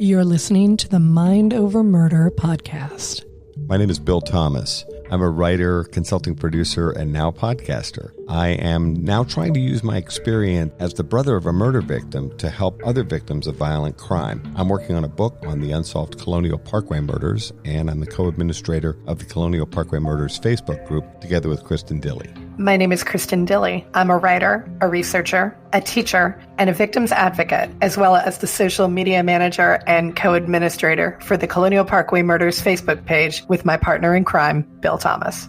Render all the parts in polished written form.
You're listening to the Mind Over Murder podcast. My name is Bill Thomas. I'm a writer, consulting producer, and now podcaster. I am now trying to use my experience as the brother of a murder victim to help other victims of violent crime. I'm working on a book on the unsolved Colonial Parkway murders, and I'm the co-administrator of the Colonial Parkway Murders Facebook group, together with Kristin Dilley. My name is Kristin Dilley. I'm a writer, a researcher, a teacher, and a victims advocate, as well as the social media manager and co-administrator for the Colonial Parkway Murders Facebook page with my partner in crime, Bill Thomas.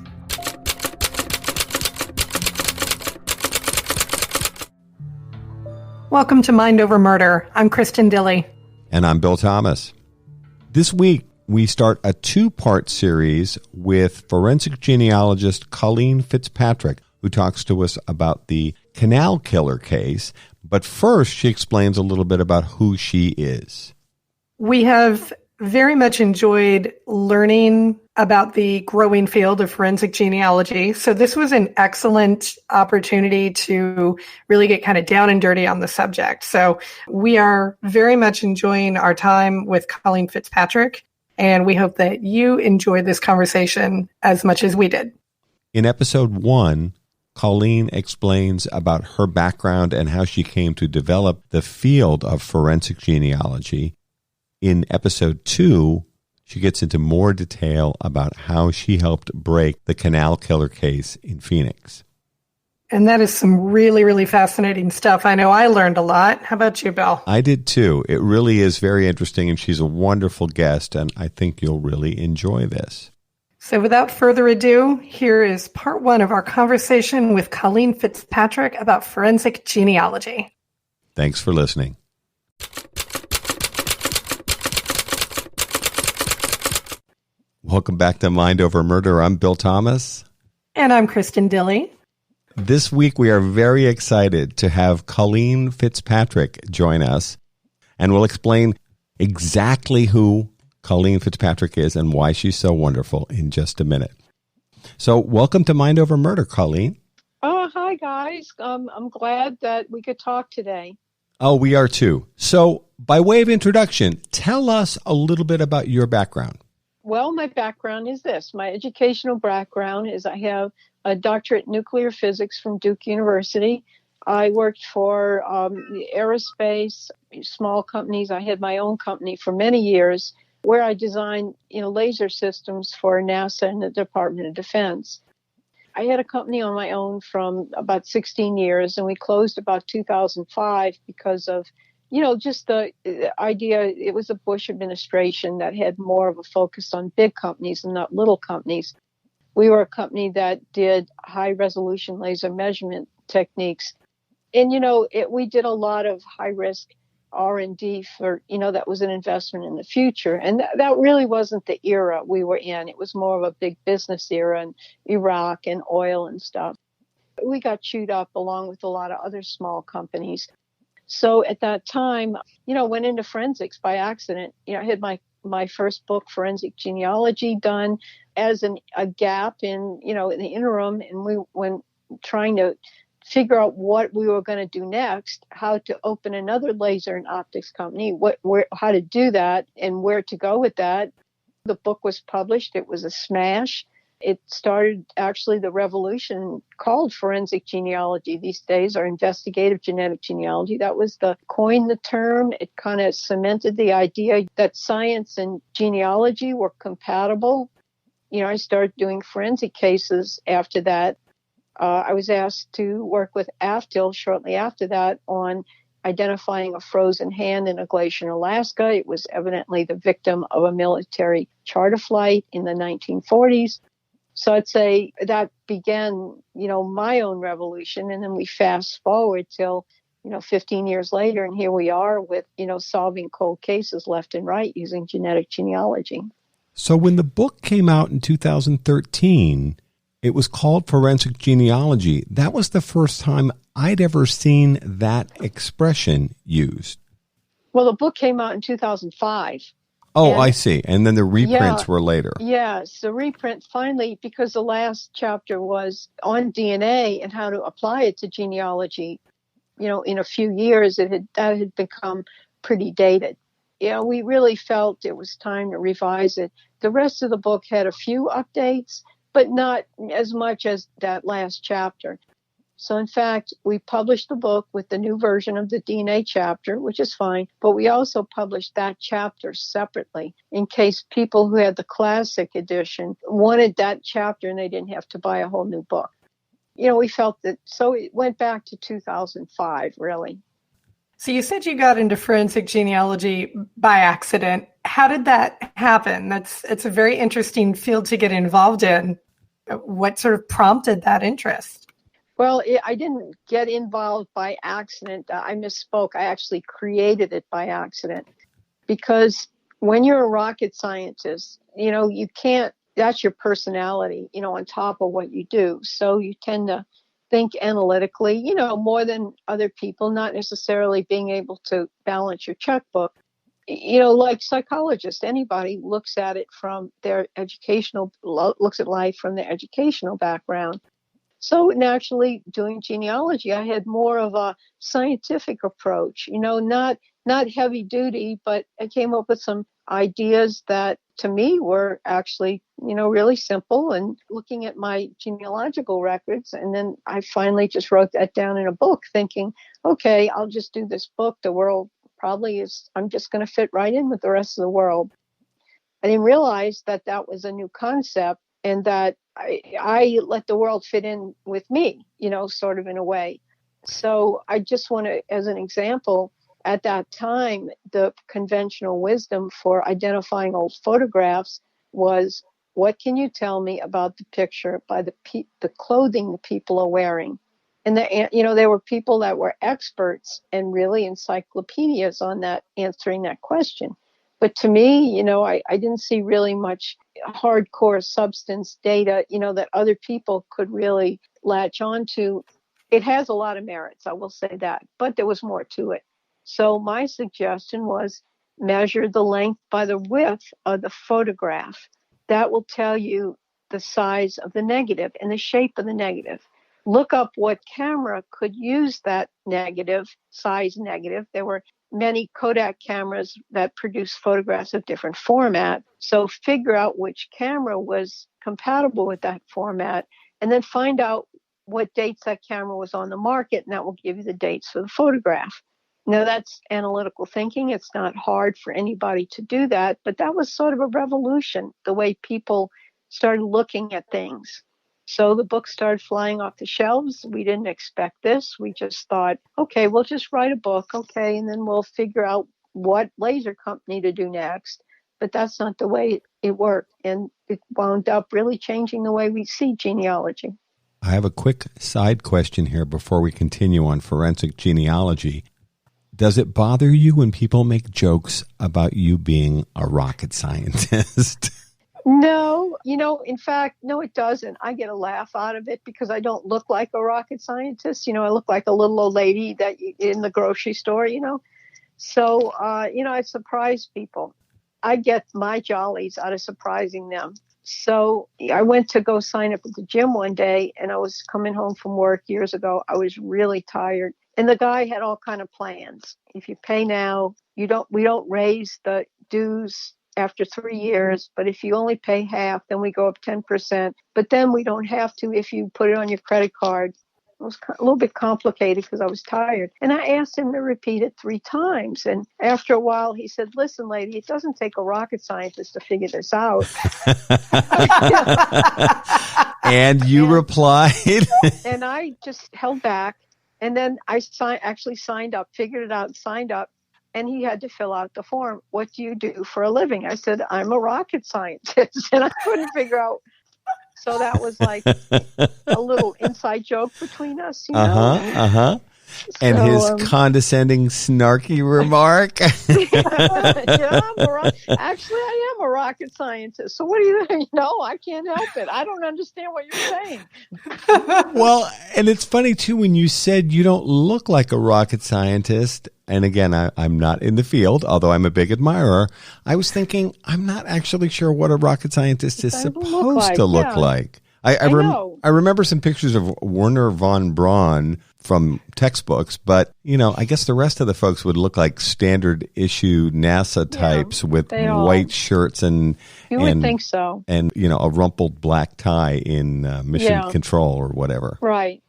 Welcome to Mind Over Murder. I'm Kristin Dilley. And I'm Bill Thomas. This week, we start a two-part series with forensic genealogist Colleen Fitzpatrick, who talks to us about the Canal Killer case. But first, she explains a little bit about who she is. We have very much enjoyed learning about the growing field of forensic genealogy. So this was an excellent opportunity to really get kind of down and dirty on the subject. So we are very much enjoying our time with Colleen Fitzpatrick. And we hope that you enjoyed this conversation as much as we did. In episode 1, Colleen explains about her background and how she came to develop the field of forensic genealogy. In episode 2, she gets into more detail about how she helped break the Canal Killer case in Phoenix. And that is some really, really fascinating stuff. I know I learned a lot. How about you, Bill? I did too. It really is very interesting, and she's a wonderful guest, and I think you'll really enjoy this. So without further ado, here is part 1 of our conversation with Colleen Fitzpatrick about forensic genealogy. Thanks for listening. Welcome back to Mind Over Murder. I'm Bill Thomas. And I'm Kristin Dilley. This week, we are very excited to have Colleen Fitzpatrick join us, and we'll explain exactly who Colleen Fitzpatrick is and why she's so wonderful in just a minute. So welcome to Mind Over Murder, Colleen. Oh, hi, guys. I'm glad that we could talk today. Oh, we are too. So by way of introduction, tell us a little bit about your background. Well, my background is this. My educational background is I have a doctorate in nuclear physics from Duke University. I worked for aerospace, small companies. I had my own company for many years where I designed, laser systems for NASA and the Department of Defense. I had a company on my own from about 16 years, and we closed about 2005 because of just the idea. It was a Bush administration that had more of a focus on big companies and not little companies. We were a company that did high-resolution laser measurement techniques. And, we did a lot of high-risk R&D for, that was an investment in the future. And that really wasn't the era we were in. It was more of a big business era in Iraq and oil and stuff. We got chewed up along with a lot of other small companies. So at that time, went into forensics by accident. I had my first book, Forensic Genealogy, done as a gap in the interim, and we went trying to figure out what we were going to do next, how to open another laser and optics company, how to do that, and where to go with that. The book was published. It was a smash. It started actually the revolution called forensic genealogy these days, or investigative genetic genealogy. That was coined the term. It kind of cemented the idea that science and genealogy were compatible. I started doing forensic cases after that. I was asked to work with AFTIL shortly after that on identifying a frozen hand in a glacier in Alaska. It was evidently the victim of a military charter flight in the 1940s. So I'd say that began, my own revolution. And then we fast forward till, 15 years later, and here we are with, solving cold cases left and right using genetic genealogy. So when the book came out in 2013, it was called Forensic Genealogy. That was the first time I'd ever seen that expression used. Well, the book came out in 2005. Oh, I see. And then the reprints were later. Yes, the reprint finally, because the last chapter was on DNA and how to apply it to genealogy. In a few years, that had become pretty dated. we really felt it was time to revise it. The rest of the book had a few updates, but not as much as that last chapter. So in fact, we published the book with the new version of the DNA chapter, which is fine, but we also published that chapter separately in case people who had the classic edition wanted that chapter and they didn't have to buy a whole new book. We felt that, so it went back to 2005, really. So you said you got into forensic genealogy by accident. How did that happen? It's a very interesting field to get involved in. What sort of prompted that interest? Well, I didn't get involved by accident. I misspoke. I actually created it by accident because when you're a rocket scientist, you can't, that's your personality, on top of what you do. So you tend to think analytically, more than other people, not necessarily being able to balance your checkbook. Like psychologists, anybody looks at it from their looks at life from their educational background. So naturally, doing genealogy, I had more of a scientific approach, not heavy duty, but I came up with some ideas that to me were actually, really simple, and looking at my genealogical records. And then I finally just wrote that down in a book thinking, okay, I'll just do this book. The world probably I'm just going to fit right in with the rest of the world. I didn't realize that that was a new concept and that I let the world fit in with me, sort of in a way. So I just want to, as an example, at that time, the conventional wisdom for identifying old photographs was, what can you tell me about the picture by the clothing the people are wearing? And there were people that were experts and really encyclopedias on that, answering that question. But to me, I didn't see really much hardcore substance data, that other people could really latch on to. It has a lot of merits, I will say that, but there was more to it. So my suggestion was measure the length by the width of the photograph. That will tell you the size of the negative and the shape of the negative. Look up what camera could use that size negative. There were many Kodak cameras that produce photographs of different format. So figure out which camera was compatible with that format, and then find out what dates that camera was on the market, and that will give you the dates for the photograph. Now, that's analytical thinking. It's not hard for anybody to do that, but that was sort of a revolution, the way people started looking at things. So the book started flying off the shelves. We didn't expect this. We just thought, okay, we'll just write a book, okay, and then we'll figure out what laser company to do next. But that's not the way it worked, and it wound up really changing the way we see genealogy. I have a quick side question here before we continue on forensic genealogy. Does it bother you when people make jokes about you being a rocket scientist? No, in fact, no, it doesn't. I get a laugh out of it because I don't look like a rocket scientist. I look like a little old lady in the grocery store, So, I surprise people. I get my jollies out of surprising them. So I went to go sign up at the gym one day, and I was coming home from work years ago. I was really tired. And the guy had all kind of plans. If you pay now, we don't raise the dues after 3 years, but if you only pay half, then we go up 10%. But then we don't have to if you put it on your credit card. It was a little bit complicated because I was tired. And I asked him to repeat it 3 times. And after a while, he said, listen, lady, it doesn't take a rocket scientist to figure this out. And you replied? And I just held back. And then I actually signed up, figured it out, and signed up. And he had to fill out the form. What do you do for a living? I said, I'm a rocket scientist. And I couldn't figure out. So that was like a little inside joke between us. And his condescending, snarky remark. Actually, I am a rocket scientist. So what do you think? No, I can't help it. I don't understand what you're saying. Well, and it's funny, too, when you said you don't look like a rocket scientist. And again, I'm not in the field, although I'm a big admirer. I was thinking, I'm not actually sure what a rocket scientist is supposed to look like. I know. I remember some pictures of Werner von Braun from textbooks, but, I guess the rest of the folks would look like standard issue NASA types with white shirts and would think so. And, a rumpled black tie in Mission Control or whatever. Right.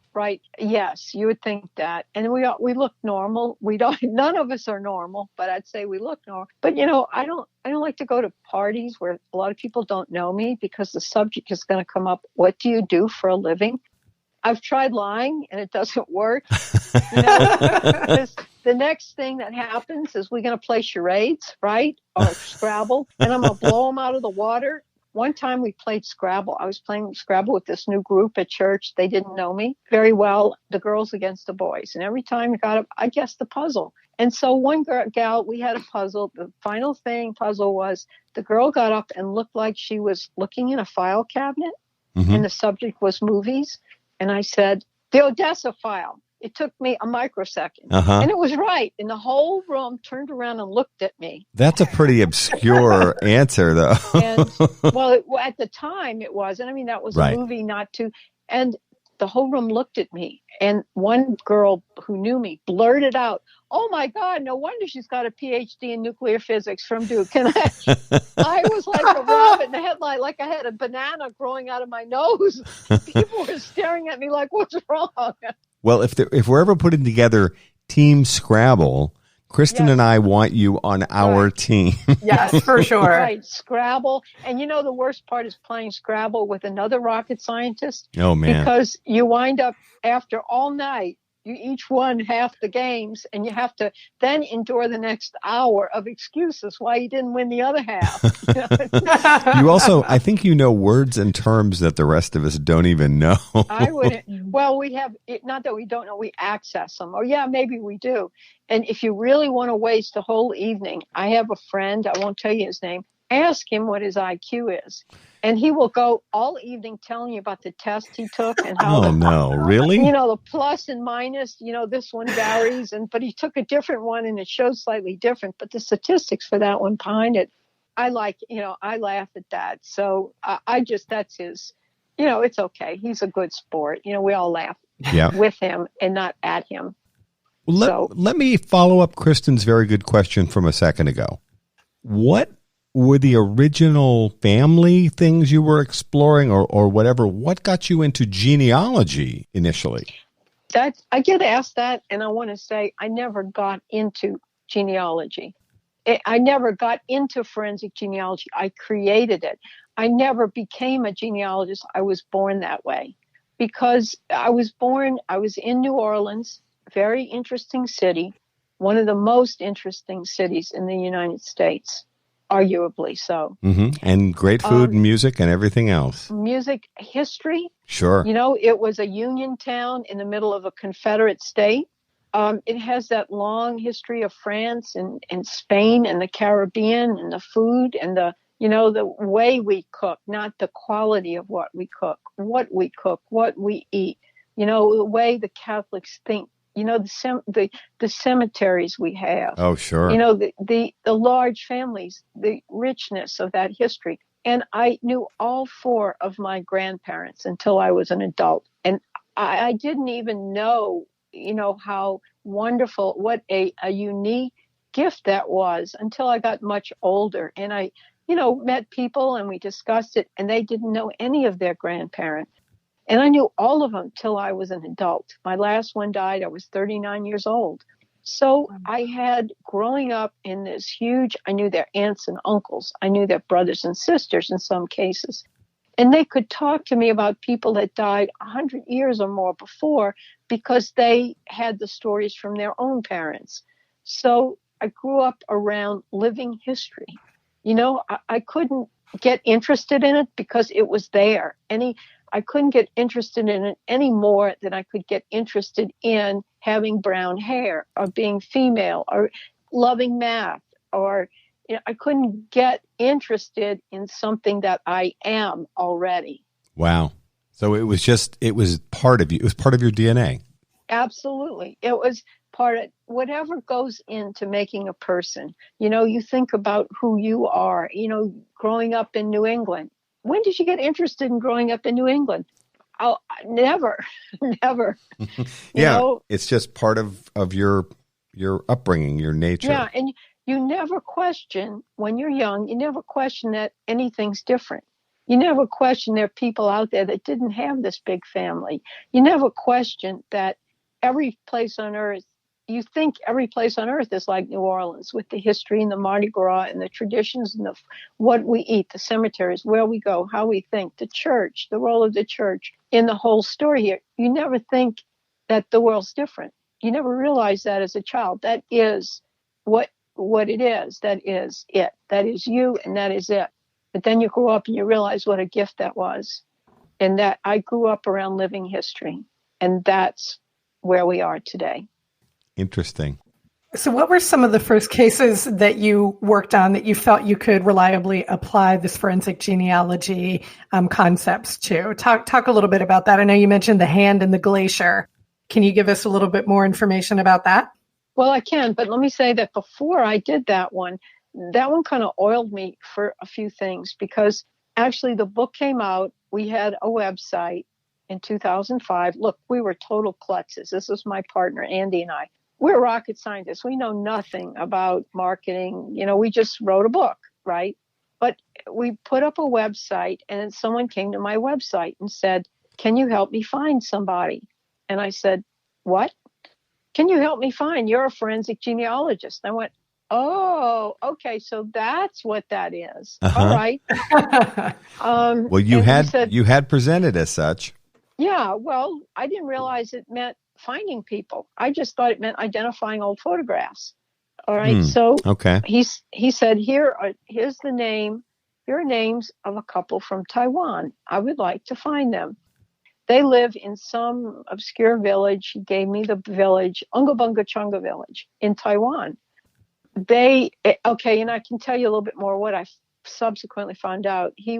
Yes, you would think that. And we look normal. None of us are normal, but I'd say we look normal. But I don't like to go to parties where a lot of people don't know me, because the subject is going to come up. What do you do for a living? I've tried lying and it doesn't work. The next thing that happens is we're going to play charades, right? Or Scrabble, and I'm going to blow them out of the water. One time we played Scrabble. I was playing Scrabble with this new group at church. They didn't know me very well, the girls against the boys. And every time we got up, I guessed the puzzle. And so one gal, we had a puzzle. The final puzzle was the girl got up and looked like she was looking in a file cabinet. Mm-hmm. And the subject was movies. And I said, the Odessa file. It took me a microsecond. And it was right. And the whole room turned around and looked at me. That's a pretty obscure answer, though. And, at the time it was. And I mean, that was a movie not to. And the whole room looked at me. And one girl who knew me blurted out, "Oh, my God, no wonder she's got a PhD in nuclear physics from Duke." And I was like a rabbit in the headlight, like I had a banana growing out of my nose. People were staring at me like, "What's wrong?" Well, if we're ever putting together Team Scrabble, Kristin and I want you on our team. Yes, for sure. Right, Scrabble. And the worst part is playing Scrabble with another rocket scientist. Oh, man. Because you wind up, after all night, you each won half the games, and you have to then endure the next hour of excuses why you didn't win the other half. You also, I think words and terms that the rest of us don't even know. I wouldn't. Well, we have, not that we don't know, we access them. Or maybe we do. And if you really want to waste a whole evening, I have a friend, I won't tell you his name, ask him what his IQ is. And he will go all evening telling you about the test he took and how. Oh, no, really? The plus and minus, this one varies, but he took a different one and it shows slightly different. But the statistics for that one behind it, I laugh at that. So that's his, it's okay. He's a good sport. We all laugh with him and not at him. Well, let me follow up Kristin's very good question from a second ago. What were the original family things you were exploring or whatever? What got you into genealogy initially? I get asked that, and I want to say I never got into genealogy. I never got into forensic genealogy. I created it. I never became a genealogist. I was born that way because I was in New Orleans, very interesting city, one of the most interesting cities in the United States. Arguably so. Mm-hmm. And great food and music and everything else. Music, history. Sure. It was a Union town in the middle of a Confederate state. It has that long history of France and Spain and the Caribbean and the food and the way we cook, not the quality of what we cook, what we eat, the way the Catholics think. The cemeteries we have. Oh, sure. The large families, the richness of that history. And I knew all four of my grandparents until I was an adult. And I didn't even know, how wonderful, what a unique gift that was until I got much older. And I, met people and we discussed it, and they didn't know any of their grandparents. And I knew all of them till I was an adult. My last one died. I was 39 years old. So I had, growing up in this huge, I knew their aunts and uncles. I knew their brothers and sisters in some cases. And they could talk to me about people that died 100 years or more before because they had the stories from their own parents. So I grew up around living history. I couldn't get interested in it because it was there. I couldn't get interested in it any more than I could get interested in having brown hair or being female or loving math or I couldn't get interested in something that I am already. Wow. So it was part of you. It was part of your DNA. Absolutely. It was part of whatever goes into making a person. You think about who you are, growing up in New England. when did you get interested in growing up in New England? Oh, never, never. It's just part of your upbringing, your nature. Yeah, and you never question when you're young. You never question that anything's different. You never question there are people out there that didn't have this big family. You never question that every place on earth. You think every place on earth is like New Orleans with the history and the Mardi Gras and the traditions and what we eat, the cemeteries, where we go, how we think, the church, the role of the church in the whole story here. You never think that the world's different. You never realize that as a child. That is what it is. That is it. That is you, and that is it. But then you grow up and you realize what a gift that was. And that I grew up around living history. And that's where we are today. Interesting. So what were some of the first cases that you worked on that you felt you could reliably apply this forensic genealogy concepts to? Talk a little bit about that. I know you mentioned the hand and the glacier. Can you give us a little bit more information about that? Well, I can, but let me say that before I did that one kind of oiled me for a few things, because actually the book came out. We had a website in 2005. Look, we were total klutzes. This was my partner, Andy, and I. We're rocket scientists. We know nothing about marketing. We just wrote a book, right? But we put up a website, and someone came to my website and said, "Can you help me find somebody?" And I said, "What? Can you help me find? You're a forensic genealogist." And I went, "Oh, okay. So that's what that is." Uh-huh. All right. Well, you had presented as such. Yeah. Well, I didn't realize it meant finding people. I just thought it meant identifying old photographs. All right. So okay. He said, here's the name. Here are names of a couple from Taiwan. I would like to find them. They live in some obscure village. He gave me the village, Unga Bunga Chunga village in Taiwan. And I can tell you a little bit more what I subsequently found out. He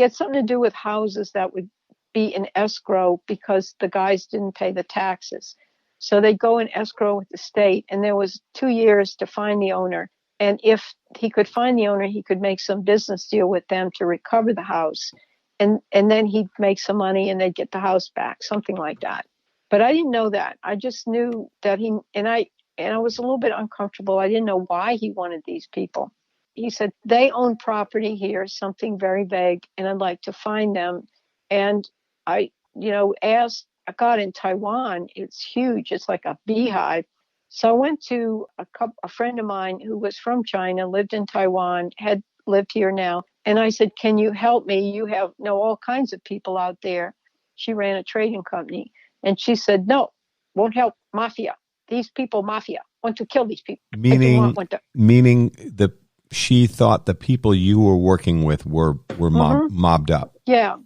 had something to do with houses that would be in escrow because the guys didn't pay the taxes. So they go in escrow with the state, and there was 2 years to find the owner. And if he could find the owner, he could make some business deal with them to recover the house. And then he'd make some money and they'd get the house back, something like that. But I didn't know that. I just knew that I was a little bit uncomfortable. I didn't know why he wanted these people. He said, they own property here, something very vague, and I'd like to find them. And I, asked, God, in Taiwan, it's huge. It's like a beehive. So I went to a friend of mine who was from China, lived in Taiwan, had lived here now. And I said, can you help me? You know all kinds of people out there. She ran a trading company. And she said, no, won't help. Mafia. These people, mafia, want to kill these people. Meaning she thought the people you were working with were mobbed up. Yeah.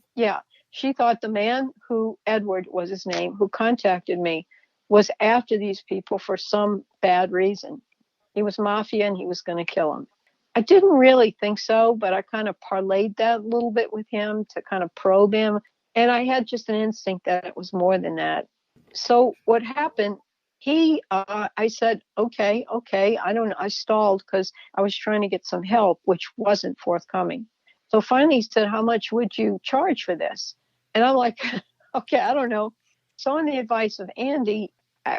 She thought the man who, Edward was his name, who contacted me, was after these people for some bad reason. He was mafia and he was going to kill them. I didn't really think so, but I kind of parlayed that a little bit with him to kind of probe him. And I had just an instinct that it was more than that. So what happened, I said, okay. I don't know. I stalled because I was trying to get some help, which wasn't forthcoming. So finally he said, how much would you charge for this? And I'm like, okay, I don't know. So on the advice of Andy,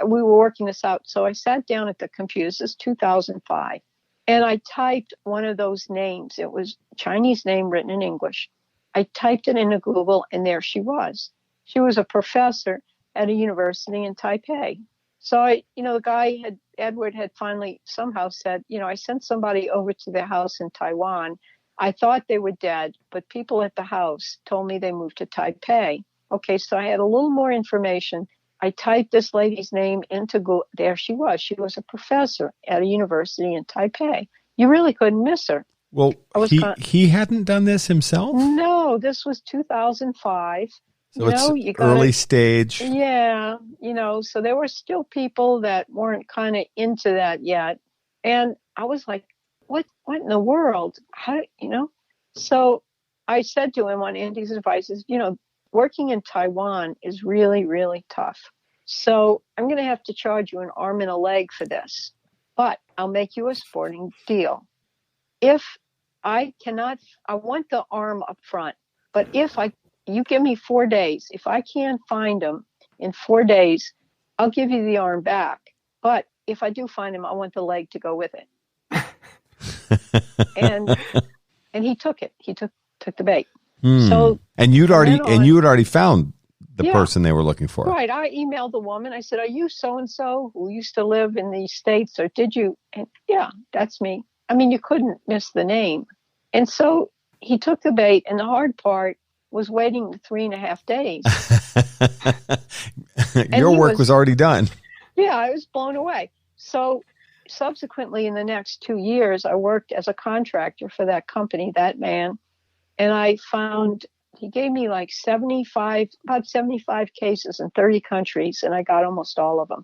we were working this out. So I sat down at the computer. This is 2005. And I typed one of those names. It was a Chinese name written in English. I typed it into Google, and there she was. She was a professor at a university in Taipei. So the guy Edward had finally somehow said, I sent somebody over to their house in Taiwan. I thought they were dead, but people at the house told me they moved to Taipei. Okay, so I had a little more information. I typed this lady's name into Google. There she was. She was a professor at a university in Taipei. You really couldn't miss her. Well, he hadn't done this himself? No, this was 2005. So early stage. Yeah, so there were still people that weren't kind of into that yet. And I was like, what in the world? How, So I said to him on Andy's advice is, working in Taiwan is really, really tough. So I'm going to have to charge you an arm and a leg for this, but I'll make you a sporting deal. If I want the arm up front, but you give me 4 days. If I can't find him in 4 days, I'll give you the arm back. But if I do find him, I want the leg to go with it. and he took it. He took the bait. So and you had already found the person they were looking for. Right. I emailed the woman. I said, "Are you so-and-so who used to live in the States, or did you?" And yeah, that's me. I mean, you couldn't miss the name. And so he took the bait, and the hard part was waiting the 3.5 days. Your work was already done. Yeah, I was blown away. So subsequently, in the next 2 years, I worked as a contractor for that company, that man. And I found he gave me like about 75 cases in 30 countries, and I got almost all of them.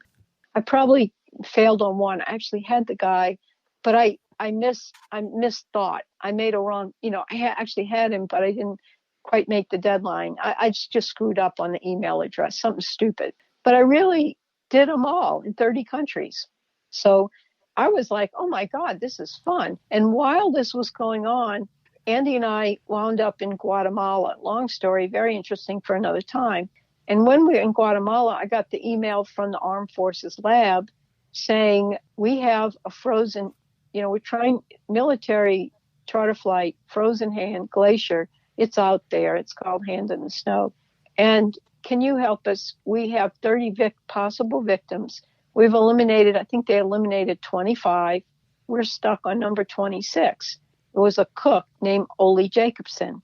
I probably failed on one. I actually had the guy, but I misthought. I made a wrong, I actually had him, but I didn't quite make the deadline. I just screwed up on the email address, something stupid. But I really did them all in 30 countries. So I was like, oh my God, this is fun. And while this was going on, Andy and I wound up in Guatemala. Long story, very interesting for another time. And when we were in Guatemala, I got the email from the Armed Forces Lab saying, we have a frozen, we're trying military charter flight, frozen hand, glacier. It's out there. It's called Hand in the Snow. And can you help us? We have 30 possible victims. We've eliminated, I think they eliminated 25. We're stuck on number 26. It was a cook named Ole Jacobson.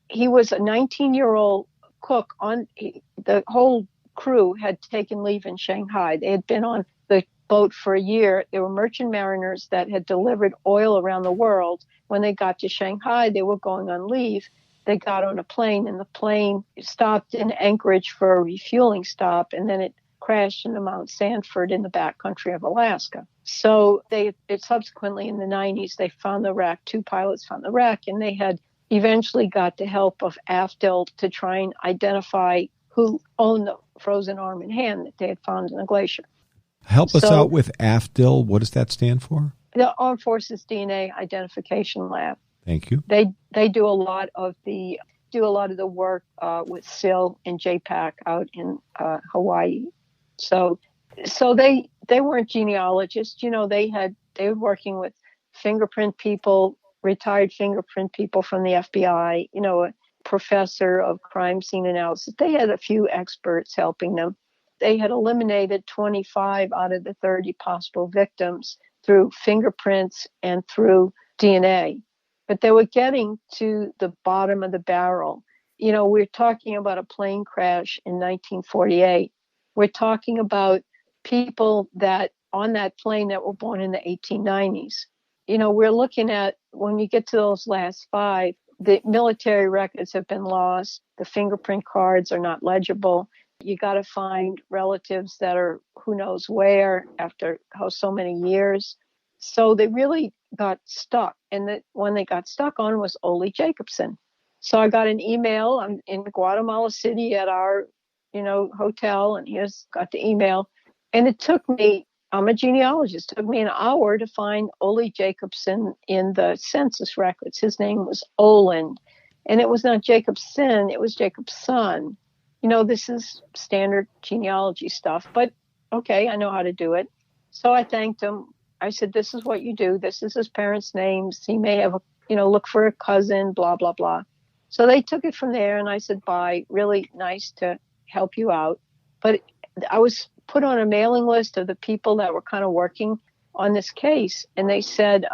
He was a 19-year-old cook. The whole crew had taken leave in Shanghai. They had been on the boat for a year. They were merchant mariners that had delivered oil around the world. When they got to Shanghai, they were going on leave. They got on a plane, and the plane stopped in Anchorage for a refueling stop, and then it crashed into Mount Sanford in the backcountry of Alaska. So it subsequently in the 90s, they found the wreck. 2 pilots found the wreck, and they had eventually got the help of AFDL to try and identify who owned the frozen arm and hand that they had found in the glacier. Help us out with AFDL. What does that stand for? The Armed Forces DNA Identification Lab. Thank you. They do a lot of the work with SIL and JPAC out in Hawaii. So they weren't genealogists. They were working with fingerprint people, retired fingerprint people from the FBI, a professor of crime scene analysis. They had a few experts helping them. They had eliminated 25 out of the 30 possible victims through fingerprints and through DNA. But they were getting to the bottom of the barrel. We're talking about a plane crash in 1948. We're talking about people that on that plane that were born in the 1890s. We're looking at, when you get to those last 5, the military records have been lost. The fingerprint cards are not legible. You got to find relatives that are who knows where after so many years. So they really got stuck. And the one they got stuck on was Ole Jacobson. So I got an email. I'm in Guatemala City at our, hotel, and here's got the email. And it took me, I'm a genealogist, it took me an hour to find Ole Jacobson in the census records. His name was Oland. And it was not Jacobson, it was Jacob's son. This is standard genealogy stuff, but okay, I know how to do it. So I thanked him. I said, this is what you do. This is his parents' names. He may have, look for a cousin, blah, blah, blah. So they took it from there, and I said, bye. Really nice to help you out. But I was put on a mailing list of the people that were kind of working on this case. And they said,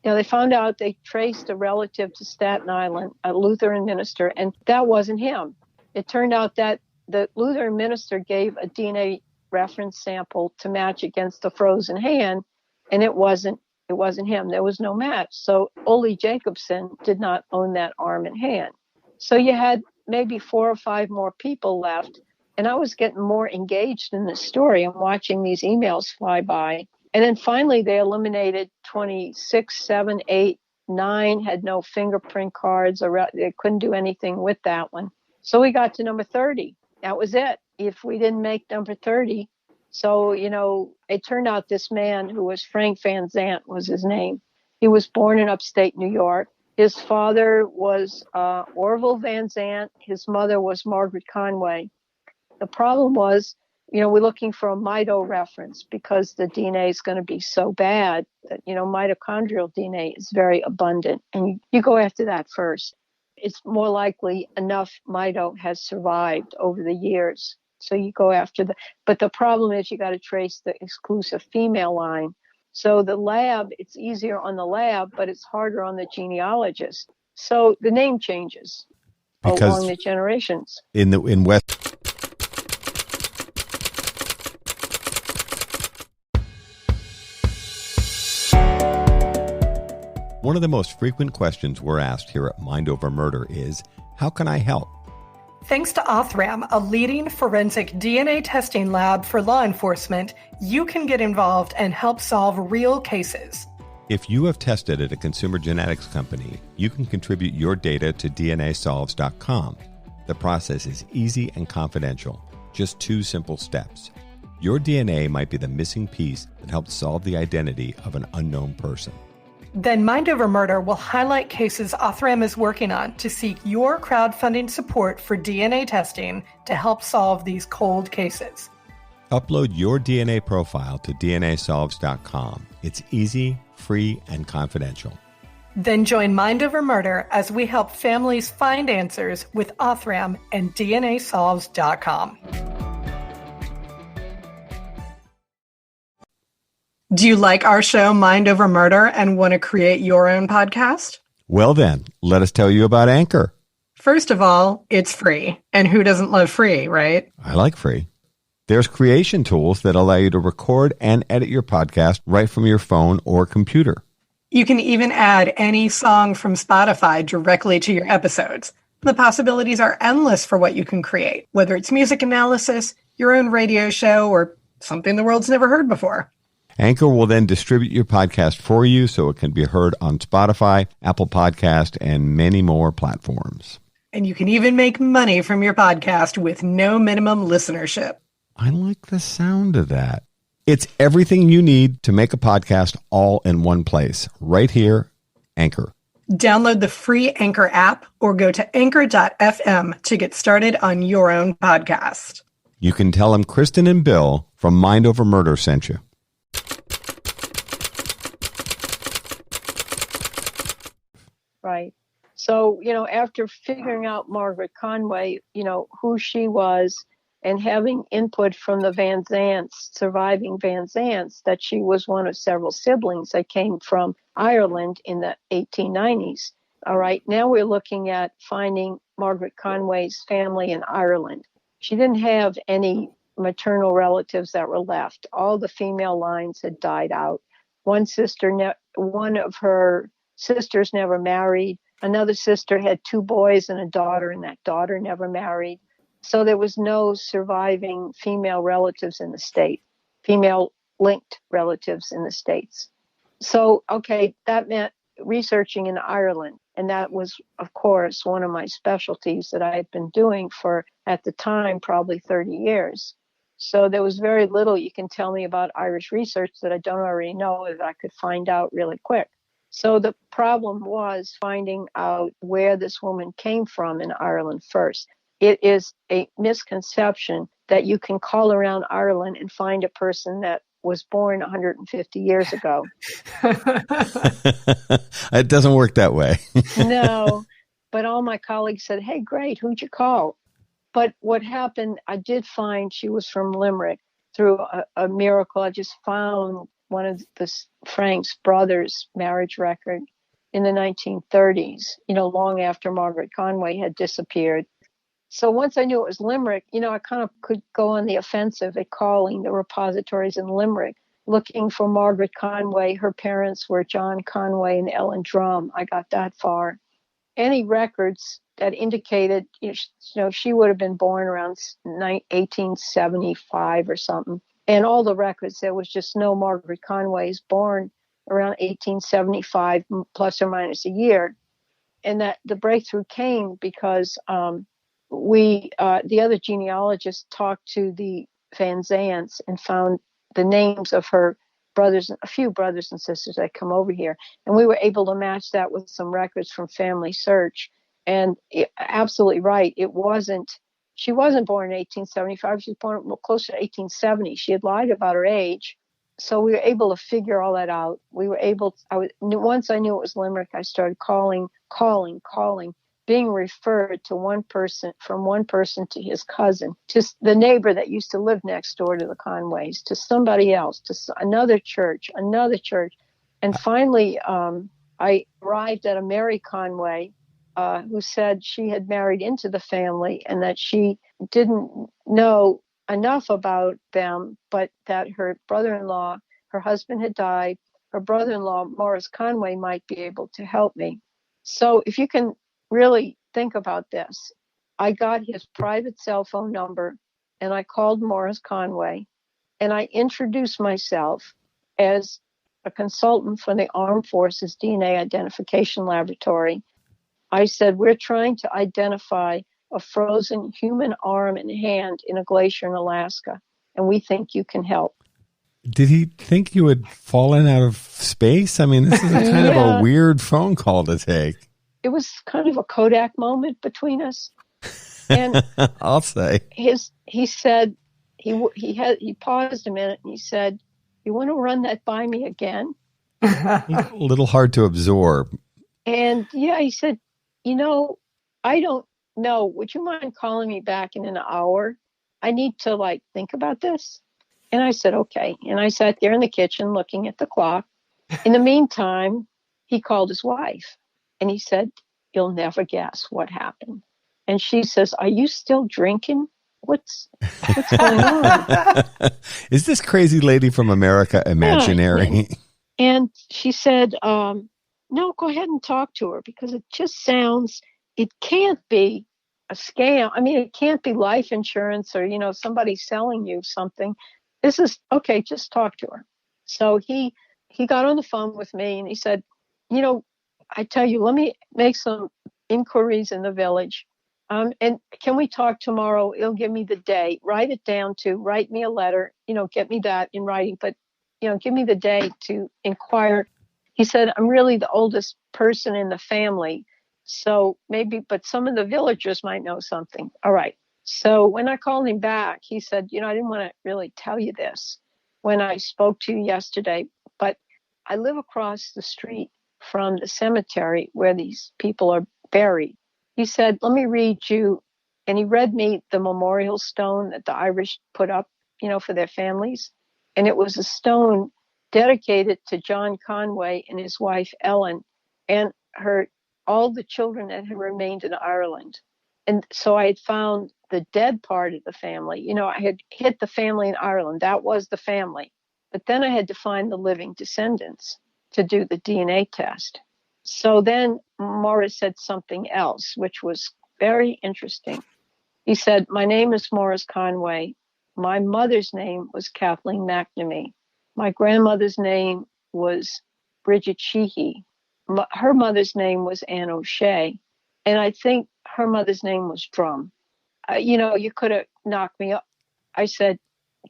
they found out they traced a relative to Staten Island, a Lutheran minister, and that wasn't him. It turned out that the Lutheran minister gave a DNA reference sample to match against the frozen hand, and it wasn't him. There was no match. So Ole Jacobson did not own that arm and hand. So you had maybe 4 or 5 more people left, and I was getting more engaged in this story and watching these emails fly by. And then finally they eliminated 26, 7, 8, 9 had no fingerprint cards, or they couldn't do anything with that one. So we got to number 30. That was it. If we didn't make number 30. So, it turned out this man who was Frank Van Zant was his name. He was born in upstate New York. His father was Orville Van Zandt. His mother was Margaret Conway. The problem was, we're looking for a mito reference because the DNA is going to be so bad that, mitochondrial DNA is very abundant. And you go after that first. It's more likely enough mito has survived over the years. So you go after but the problem is you got to trace the exclusive female line. So the lab, it's easier on the lab, but it's harder on the genealogist. So the name changes along the generations. In West. One of the most frequent questions we're asked here at Mind Over Murder is, how can I help? Thanks to Othram, a leading forensic DNA testing lab for law enforcement, you can get involved and help solve real cases. If you have tested at a consumer genetics company, you can contribute your data to DNAsolves.com. The process is easy and confidential. Just 2 simple steps. Your DNA might be the missing piece that helps solve the identity of an unknown person. Then Mind Over Murder will highlight cases Othram is working on to seek your crowdfunding support for DNA testing to help solve these cold cases. Upload your DNA profile to DNAsolves.com. It's easy, free, and confidential. Then join Mind Over Murder as we help families find answers with Othram and DNAsolves.com. Do you like our show, Mind Over Murder, and want to create your own podcast? Well then, let us tell you about Anchor. First of all, it's free. And who doesn't love free, right? I like free. There's creation tools that allow you to record and edit your podcast right from your phone or computer. You can even add any song from Spotify directly to your episodes. The possibilities are endless for what you can create, whether it's music analysis, your own radio show, or something the world's never heard before. Anchor will then distribute your podcast for you so it can be heard on Spotify, Apple Podcast, and many more platforms. And you can even make money from your podcast with no minimum listenership. I like the sound of that. It's everything you need to make a podcast all in one place, right here, Anchor. Download the free Anchor app or go to anchor.fm to get started on your own podcast. You can tell them Kristin and Bill from Mind Over Murder sent you. Right. So, after figuring out Margaret Conway, who she was, and having input from the Van Zandts, surviving Van Zandts, that she was one of several siblings that came from Ireland in the 1890s. All right. Now we're looking at finding Margaret Conway's family in Ireland. She didn't have any maternal relatives that were left. All the female lines had died out. One of her sisters never married. Another sister had 2 boys and a daughter, and that daughter never married. So there was no surviving female relatives in the state, female linked relatives in the States. So, okay, that meant researching in Ireland. And that was, of course, one of my specialties that I had been doing for, at the time, probably 30 years. So there was very little you can tell me about Irish research that I don't already know that I could find out really quick. So the problem was finding out where this woman came from in Ireland first. It is a misconception that you can call around Ireland and find a person that was born 150 years ago. It doesn't work that way. No, but all my colleagues said, hey, great, who'd you call? But what happened, I did find she was from Limerick through a miracle. I just found one of Frank's brother's marriage record in the 1930s, long after Margaret Conway had disappeared. So once I knew it was Limerick, I kind of could go on the offensive at calling the repositories in Limerick, looking for Margaret Conway. Her parents were John Conway and Ellen Drum. I got that far. Any records that indicated, she would have been born around 1875 or something. And all the records, there was just no Margaret Conway's born around 1875, plus or minus a year. And that the breakthrough came because the other genealogist talked to the Van Zandts and found the names of her a few brothers and sisters that come over here. And we were able to match that with some records from Family Search. And absolutely right. She wasn't born in 1875. She was born closer to 1870. She had lied about her age. So we were able to figure all that out. Once I knew it was Limerick, I started calling, being referred to from one person to his cousin, to the neighbor that used to live next door to the Conways, to somebody else, to another church. And finally, I arrived at a Mary Conway, who said she had married into the family and that she didn't know enough about them, but that her brother-in-law, her husband had died. Her brother-in-law, Morris Conway, might be able to help me. So if you can really think about this, I got his private cell phone number and I called Morris Conway and I introduced myself as a consultant for the Armed Forces DNA Identification Laboratory. I said, we're trying to identify a frozen human arm and hand in a glacier in Alaska, and we think you can help. Did he think you had fallen out of space? I mean, this is a kind of a weird phone call to take. It was kind of a Kodak moment between us. And I'll say. He said, he paused a minute and he said, you want to run that by me again? A little hard to absorb. And he said, I don't know. Would you mind calling me back in an hour? I need to think about this. And I said, okay. And I sat there in the kitchen looking at the clock. In the meantime, he called his wife and he said, you'll never guess what happened. And she says, are you still drinking? What's going on? Is this crazy lady from America imaginary? Yeah, and she said, no, go ahead and talk to her because it just sounds, it can't be a scam. I mean, it can't be life insurance or, somebody selling you something. This is, okay, just talk to her. So he got on the phone with me and he said, I tell you, let me make some inquiries in the village. And can we talk tomorrow? It'll give me the day. Write it down write me a letter, get me that in writing, but, give me the day to inquire. He said, I'm really the oldest person in the family. So maybe, but some of the villagers might know something. All right. So when I called him back, he said, I didn't want to really tell you this when I spoke to you yesterday, but I live across the street from the cemetery where these people are buried. He said, let me read you. And he read me the memorial stone that the Irish put up, for their families. And it was a stone dedicated to John Conway and his wife, Ellen, and all the children that had remained in Ireland. And so I had found the dead part of the family. I had hit the family in Ireland. That was the family. But then I had to find the living descendants to do the DNA test. So then Morris said something else, which was very interesting. He said, my name is Morris Conway. My mother's name was Kathleen McNamee. My grandmother's name was Bridget Sheehy. Her mother's name was Anne O'Shea. And I think her mother's name was Drum. You could have knocked me up. I said,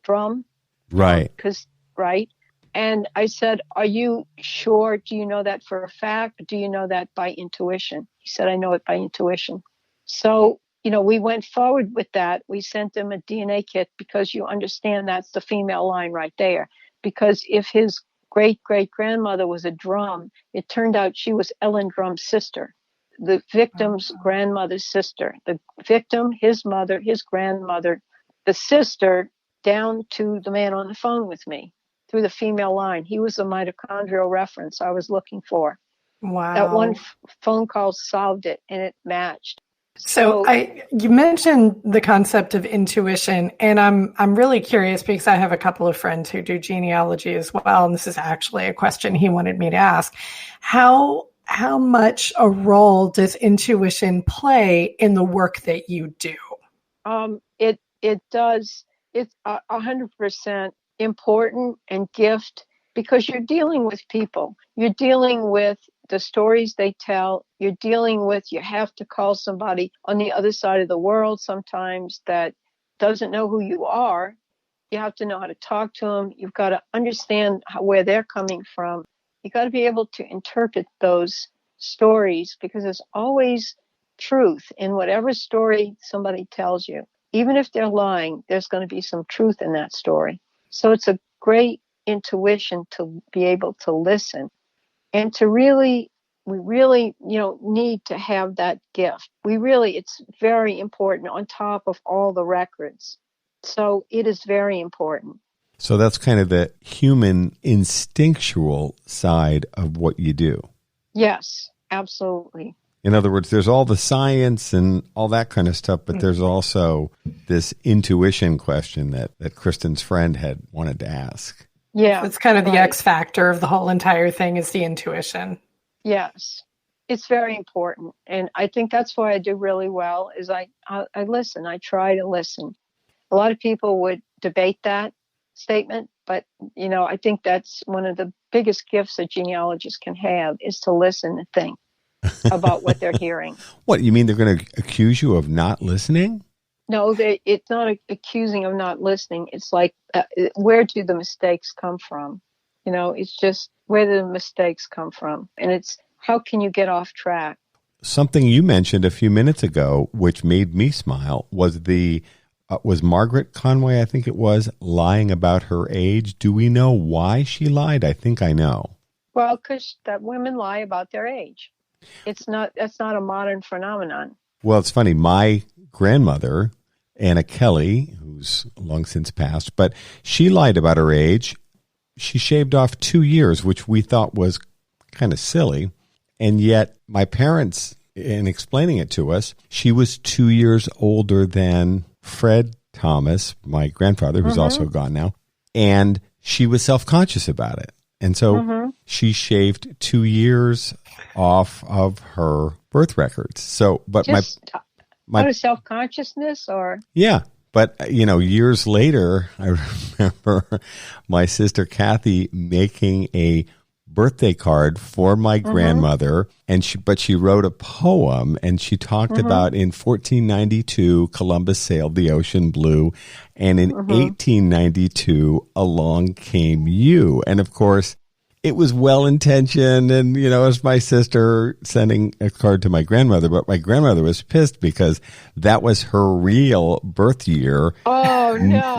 Drum? Right. Right. And I said, are you sure? Do you know that for a fact? Do you know that by intuition? He said, I know it by intuition. So, we went forward with that. We sent him a DNA kit because you understand that's the female line right there. Because if his great-great-grandmother was a Drum, it turned out she was Ellen Drum's sister, the victim's grandmother's sister. The victim, his mother, his grandmother, the sister, down to the man on the phone with me through the female line. He was the mitochondrial reference I was looking for. Wow. That one phone call solved it, and it matched. So you mentioned the concept of intuition, and I'm really curious because I have a couple of friends who do genealogy as well, and this is actually a question he wanted me to ask. How much a role does intuition play in the work that you do? It does. It's 100% important and gift because you're dealing with people. You're dealing with the stories they tell. You're dealing with, you have to call somebody on the other side of the world sometimes that doesn't know who you are. You have to know how to talk to them. You've got to understand where they're coming from. You got to be able to interpret those stories, because there's always truth in whatever story somebody tells you. Even if they're lying, there's going to be some truth in that story. So it's a great intuition to be able to listen and to really, we really, need to have that gift. It's very important on top of all the records. So it is very important. So that's kind of the human instinctual side of what you do. Yes, absolutely. In other words, there's all the science and all that kind of stuff, but there's also this intuition question that Kristin's friend had wanted to ask. Yeah. It's kind of the X factor of the whole entire thing is the intuition. Yes. It's very important. And I think that's why I do really well is I listen. I try to listen. A lot of people would debate that statement, but, I think that's one of the biggest gifts a genealogist can have is to listen and think about what they're hearing. What, you mean they're going to accuse you of not listening? No, it's not accusing of not listening. It's like, where do the mistakes come from? It's just where do the mistakes come from? And it's how can you get off track? Something you mentioned a few minutes ago, which made me smile, was was Margaret Conway, I think it was, lying about her age. Do we know why she lied? I think I know. Well, because that women lie about their age. That's not a modern phenomenon. Well, it's funny. My grandmother, Anna Kelly, who's long since passed, but she lied about her age. She shaved off 2 years, which we thought was kind of silly. And yet my parents, in explaining it to us, she was 2 years older than Fred Thomas, my grandfather, who's also gone now. And she was self-conscious about it. And so she shaved 2 years off of her birth records. So, but just my out of self-consciousness or? Yeah. But, years later, I remember my sister Kathy making a birthday card for my grandmother, and she wrote a poem, and she talked about in 1492 Columbus sailed the ocean blue, and in 1892 along came you. And of course, it was well-intentioned, and, it was my sister sending a card to my grandmother, but my grandmother was pissed because that was her real birth year. Oh, no.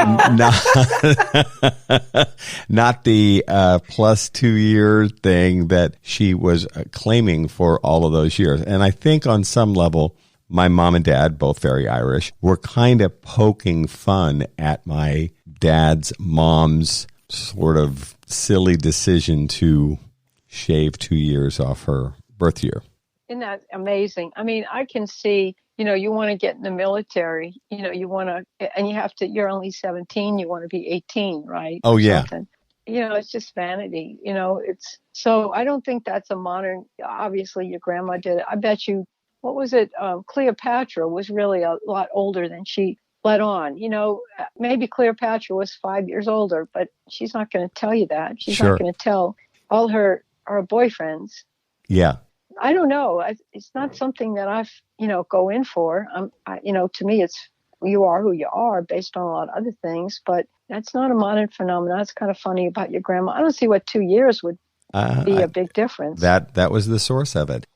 Not the plus 2 year thing that she was claiming for all of those years. And I think on some level, my mom and dad, both very Irish, were kind of poking fun at my dad's mom's sort of silly decision to shave 2 years off her birth year. Isn't that amazing? I mean, I can see, you want to get in the military, you want to, and you're only 17, you want to be 18, right? Oh, yeah. Something. It's just vanity, so I don't think that's a modern, obviously your grandma did it. I bet you, what was it? Cleopatra was really a lot older than she let on. Maybe Cleopatra was 5 years older, but she's not going to tell you that. She's not going to tell all her boyfriends. Yeah. I don't know. It's not something that I've, go in for. To me, it's you are who you are based on a lot of other things, but that's not a modern phenomenon. It's kind of funny about your grandma. I don't see what 2 years would be a big difference. That was the source of it.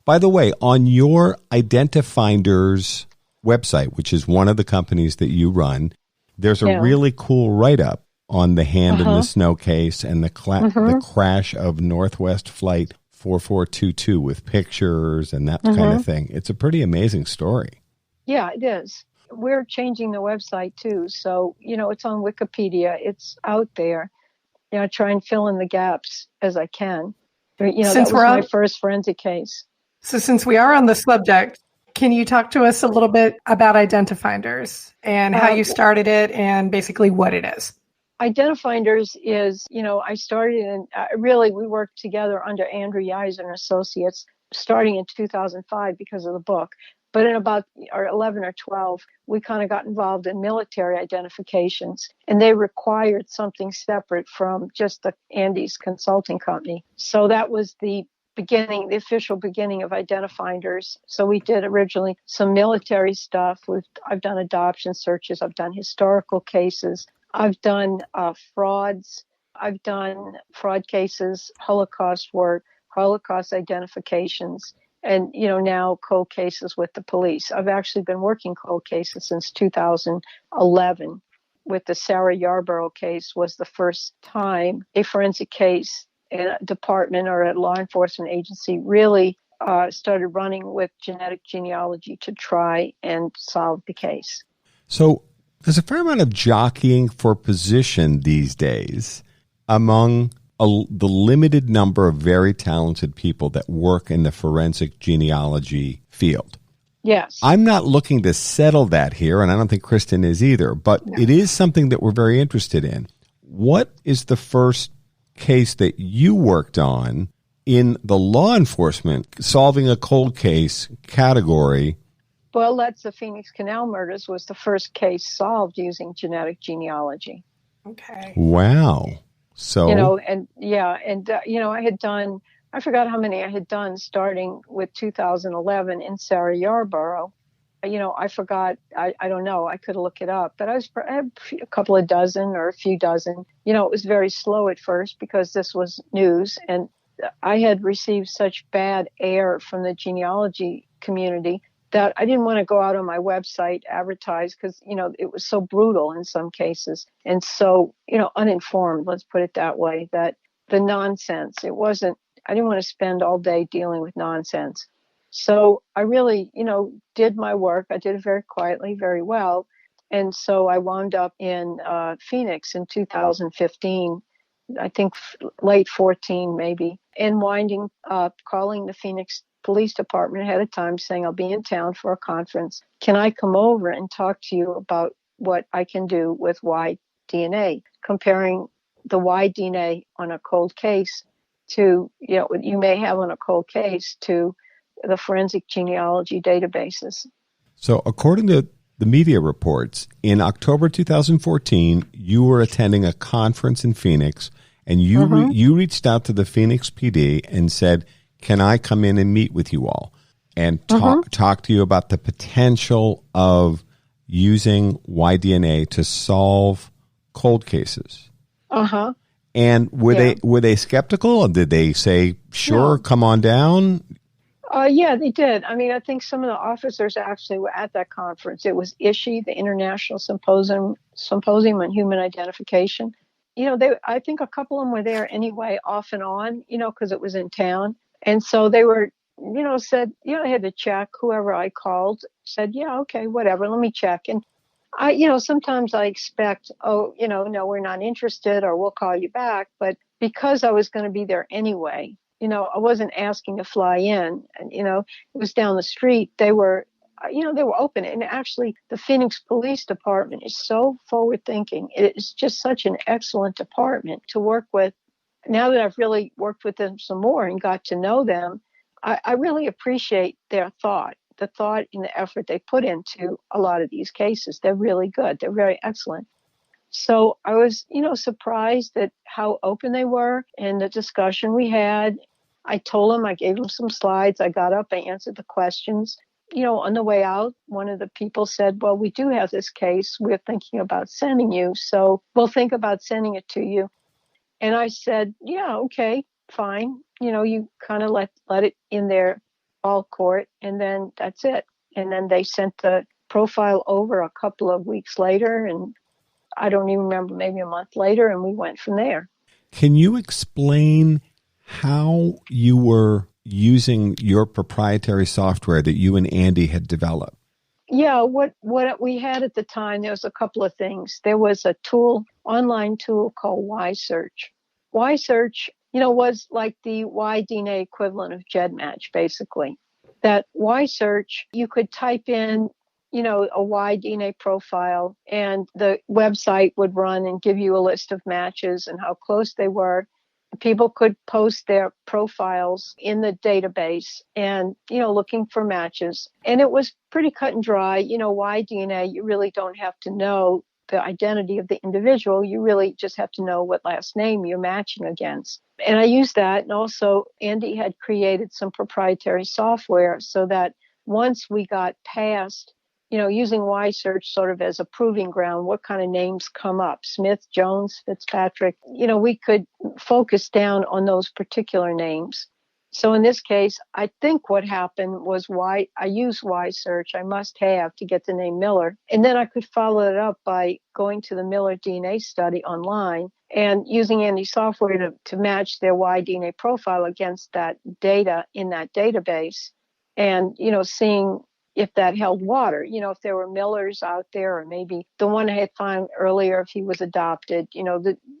By the way, on your Identifinders website, which is one of the companies that you run, there's a really cool write-up on the hand in the snow case and the crash of Northwest Flight 4422 with pictures and that kind of thing. It's a pretty amazing story. Yeah, it is. We're changing the website too. So, it's on Wikipedia. It's out there. I try and fill in the gaps as I can. That was my first forensic case. So since we are on the subject, can you talk to us a little bit about Identifinders and how you started it and basically what it is? Identifinders is, I started and we worked together under Andrew Yeiser and Associates starting in 2005 because of the book. But in about 11 or 12, we kind of got involved in military identifications, and they required something separate from just the Andy's consulting company. So that was the official beginning of Identifinders. So we did originally some military stuff. I've done adoption searches. I've done historical cases. I've done frauds. I've done fraud cases, Holocaust work, Holocaust identifications, and, now cold cases with the police. I've actually been working cold cases since 2011. With the Sarah Yarborough case was the first time a forensic case in a department or a law enforcement agency really started running with genetic genealogy to try and solve the case. So there's a fair amount of jockeying for position these days among the limited number of very talented people that work in the forensic genealogy field. Yes. I'm not looking to settle that here, and I don't think Kristin is either, but It is something that we're very interested in. What is the first case that you worked on in the law enforcement solving a cold case category? Well, that's the Phoenix Canal murders was the first case solved using genetic genealogy. Okay. Wow. So, I forgot how many I had done starting with 2011 in Sarah Yarborough. I forgot, I don't know, I could look it up, but I had a couple of dozen or a few dozen. It was very slow at first because this was news, and I had received such bad air from the genealogy community that I didn't want to go out on my website, advertise, because, it was so brutal in some cases. And so, uninformed, let's put it that way, that the nonsense, I didn't want to spend all day dealing with nonsense. So I really, did my work. I did it very quietly, very well. And so I wound up in Phoenix in 2015, I think late 14 maybe, and winding up calling the Phoenix Police Department ahead of time saying, I'll be in town for a conference. Can I come over and talk to you about what I can do with Y-DNA, comparing the Y-DNA on a cold case to, what you may have on a cold case to the forensic genealogy databases. So according to the media reports, in October 2014, you were attending a conference in Phoenix, and you reached out to the Phoenix PD and said, can I come in and meet with you all and talk to you about the potential of using Y-DNA to solve cold cases? Uh-huh. And were they skeptical, or did they say, sure, come on down? Yeah, they did. I mean, I think some of the officers actually were at that conference. It was ISHI, the International Symposium on Human Identification. I think a couple of them were there anyway, off and on, because it was in town. And so they were, said, I had to check. Whoever I called said, yeah, okay, whatever, let me check. And sometimes I expect, no, we're not interested, or we'll call you back. But because I was going to be there anyway, I wasn't asking to fly in, and, it was down the street. They were, they were open. And actually, the Phoenix Police Department is so forward thinking. It is just such an excellent department to work with. Now that I've really worked with them some more and got to know them, I really appreciate their thought. The thought and the effort they put into a lot of these cases. They're really good. They're very excellent. So I was, surprised at how open they were and the discussion we had. I told them, I gave them some slides. I got up, I answered the questions. On the way out, one of the people said, well, we do have this case. We're thinking about sending you. So we'll think about sending it to you. And I said, yeah, okay, fine. You kind of let it in their ball court, and then that's it. And then they sent the profile over a couple of weeks later, and I don't even remember, maybe a month later, and we went from there. Can you explain how you were using your proprietary software that you and Andy had developed? Yeah, what we had at the time, there was a couple of things. There was a online tool called Y-Search. Y-Search, was like the Y-DNA equivalent of GEDmatch, basically. That Y-Search, you could type in, a Y-DNA profile, and the website would run and give you a list of matches and how close they were. People could post their profiles in the database and, looking for matches. And it was pretty cut and dry. Y-DNA, you really don't have to know the identity of the individual. You really just have to know what last name you're matching against. And I used that. And also, Andy had created some proprietary software so that once we got past using Y search sort of as a proving ground, what kind of names come up? Smith, Jones, Fitzpatrick. We could focus down on those particular names. So in this case, I think what happened was I used Y search. I must have to get the name Miller. And then I could follow it up by going to the Miller DNA study online and using any software to match their Y DNA profile against that data in that database. And, seeing if that held water, if there were Millers out there, or maybe the one I had found earlier, if he was adopted,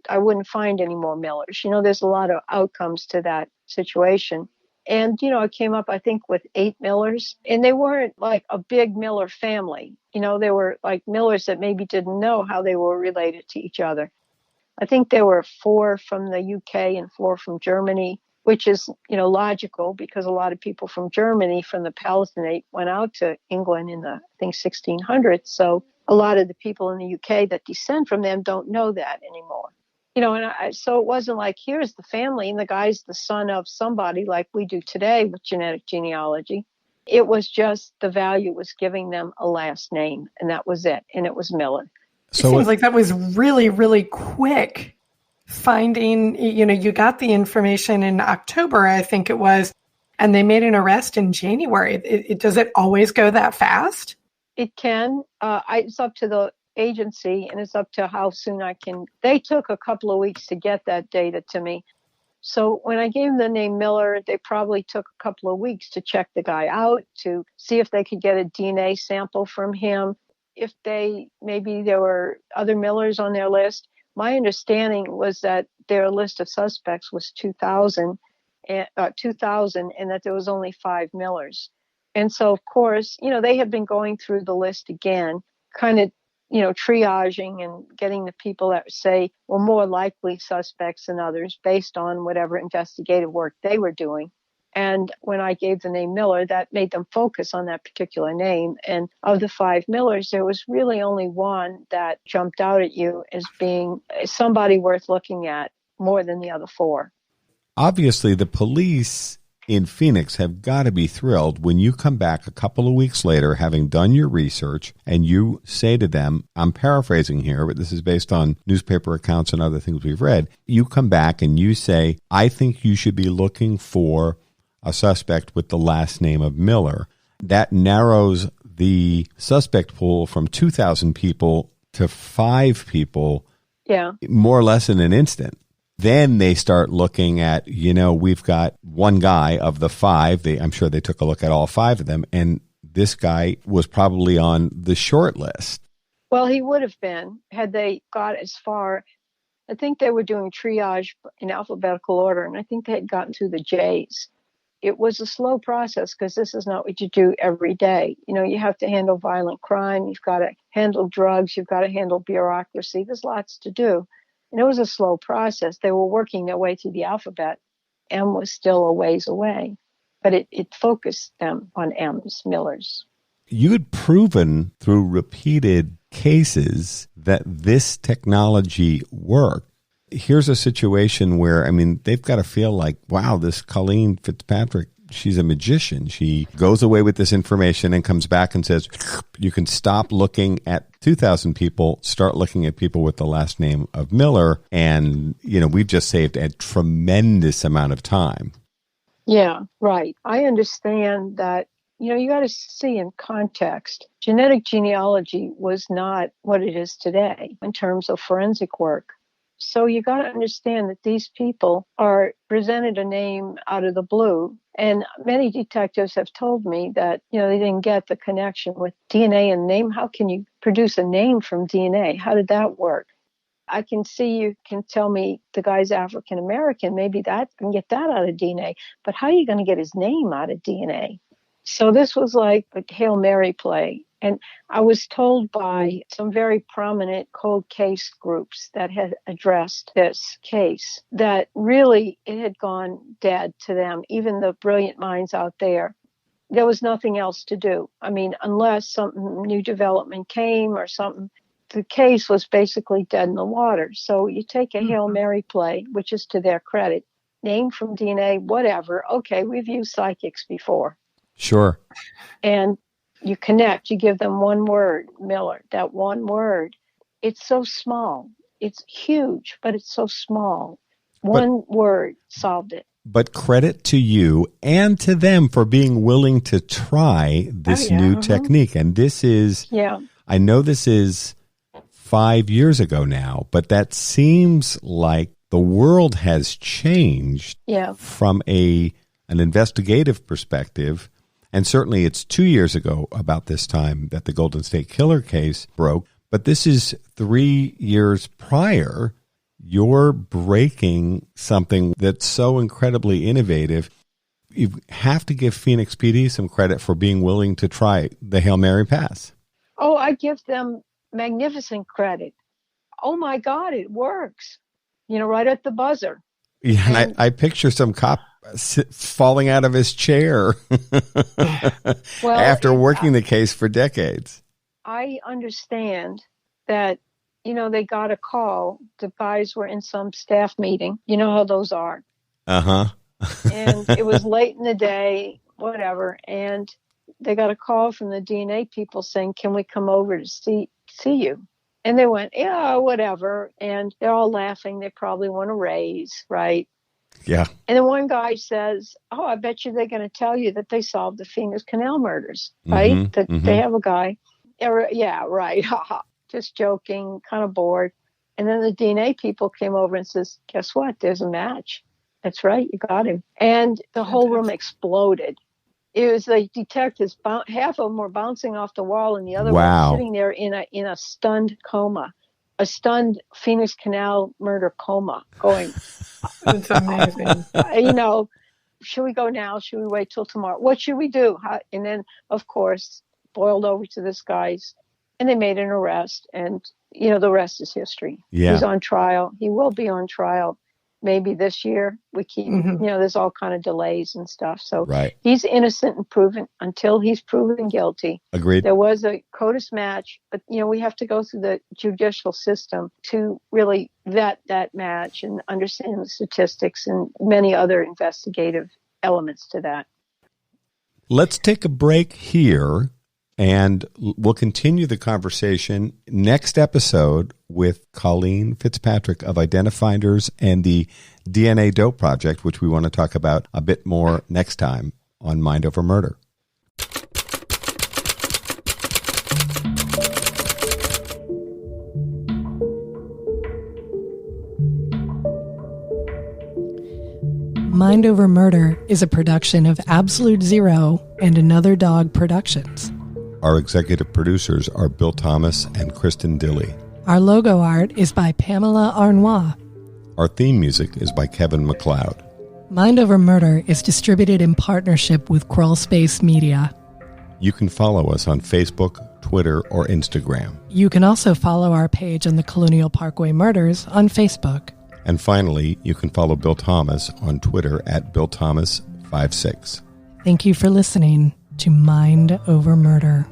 I wouldn't find any more Millers. There's a lot of outcomes to that situation. And, I came up, I think, with 8 Millers, and they weren't like a big Miller family. They were like Millers that maybe didn't know how they were related to each other. I think there were 4 from the UK and 4 from Germany, which is, logical, because a lot of people from Germany, from the Palatinate, went out to England in the, I think, 1600s. So a lot of the people in the UK that descend from them don't know that anymore. So it wasn't like, here's the family, and the guy's the son of somebody like we do today with genetic genealogy. It was just the value was giving them a last name, and that was it. And it was Miller. So it seems like that was really, really quick. Finding, you got the information in October, I think it was, and they made an arrest in January. Does it always go that fast? It can. It's up to the agency, and it's up to how soon I can. They took a couple of weeks to get that data to me. So when I gave them the name Miller, they probably took a couple of weeks to check the guy out, to see if they could get a DNA sample from him. If maybe there were other Millers on their list. My understanding was that their list of suspects was 2,000, and that there was only 5 Millers. And so, of course, they had been going through the list again, kind of, triaging and getting the people that say were more likely suspects than others based on whatever investigative work they were doing. And when I gave the name Miller, that made them focus on that particular name. And of the 5 Millers, there was really only one that jumped out at you as being somebody worth looking at more than the other 4. Obviously, the police in Phoenix have got to be thrilled when you come back a couple of weeks later, having done your research, and you say to them, I'm paraphrasing here, but this is based on newspaper accounts and other things we've read. You come back and you say, I think you should be looking for a suspect with the last name of Miller. That narrows the suspect pool from 2,000 people to 5 people, more or less in an instant. Then they start looking at, we've got one guy of the 5. I'm sure they took a look at all 5 of them, and this guy was probably on the short list. Well, he would have been had they got as far. I think they were doing triage in alphabetical order, and I think they had gotten to the J's. It was a slow process because this is not what you do every day. You have to handle violent crime. You've got to handle drugs. You've got to handle bureaucracy. There's lots to do. And it was a slow process. They were working their way through the alphabet. M was still a ways away, but it focused them on M's, Millers. You had proven through repeated cases that this technology worked. Here's a situation where, they've got to feel like, wow, this Colleen Fitzpatrick, she's a magician. She goes away with this information and comes back and says, you can stop looking at 2,000 people, start looking at people with the last name of Miller. And, we've just saved a tremendous amount of time. Yeah, right. I understand that, you got to see in context. Genetic genealogy was not what it is today in terms of forensic work. So you got to understand that these people are presented a name out of the blue. And many detectives have told me that, they didn't get the connection with DNA and name. How can you produce a name from DNA? How did that work? I can see you can tell me the guy's African American. Maybe that I can get that out of DNA. But how are you going to get his name out of DNA? So this was like a Hail Mary play. And I was told by some very prominent cold case groups that had addressed this case that really it had gone dead to them, even the brilliant minds out there. There was nothing else to do. Unless some new development came or something, the case was basically dead in the water. So you take a Hail Mary play, which is to their credit, name from DNA, whatever. Okay, we've used psychics before. Sure. And You connect, you give them one word, Miller, that one word. It's so small. It's huge, but it's so small. One word solved it. But credit to you and to them for being willing to try this new technique. And this is, I know this is 5 years ago now, but that seems like the world has changed from an investigative perspective. And certainly it's 2 years ago about this time that the Golden State Killer case broke. But this is 3 years prior. You're breaking something that's so incredibly innovative. You have to give Phoenix PD some credit for being willing to try the Hail Mary pass. Oh, I give them magnificent credit. Oh my God, it works. Right at the buzzer. Yeah, and I picture some cop falling out of his chair after working the case for decades. I understand that, they got a call. The guys were in some staff meeting. You know how those are. Uh-huh. And it was late in the day, whatever. And they got a call from the DNA people saying, can we come over to see you? And they went, yeah, whatever. And they're all laughing. They probably want a raise, right? Yeah. And then one guy says, oh, I bet you they're going to tell you that they solved the Phoenix Canal murders, right? They have a guy. Yeah, right. Just joking, kind of bored. And then the DNA people came over and says, guess what? There's a match. That's right. You got him. And the whole room exploded. It was like detectives, half of them were bouncing off the wall and the other one sitting there in a stunned coma, a stunned Phoenix Canal murder coma going. That's amazing. Should we go now? Should we wait till tomorrow? What should we do? And then, of course, boiled over to this guy's, and they made an arrest. And, the rest is history. Yeah. He's on trial. He will be on trial. Maybe this year. We keep, there's all kind of delays and stuff. So he's innocent and proven until he's proven guilty. Agreed. There was a CODIS match, but, we have to go through the judicial system to really vet that match and understand the statistics and many other investigative elements to that. Let's take a break here. And we'll continue the conversation next episode with Colleen Fitzpatrick of Identifinders and the DNA Dope Project, which we want to talk about a bit more next time on Mind Over Murder. Mind Over Murder is a production of Absolute Zero and Another Dog Productions. Our executive producers are Bill Thomas and Kristin Dilley. Our logo art is by Pamela Arnois. Our theme music is by Kevin MacLeod. Mind Over Murder is distributed in partnership with Crawl Space Media. You can follow us on Facebook, Twitter, or Instagram. You can also follow our page on the Colonial Parkway Murders on Facebook. And finally, you can follow Bill Thomas on Twitter at BillThomas56. Thank you for listening to Mind Over Murder.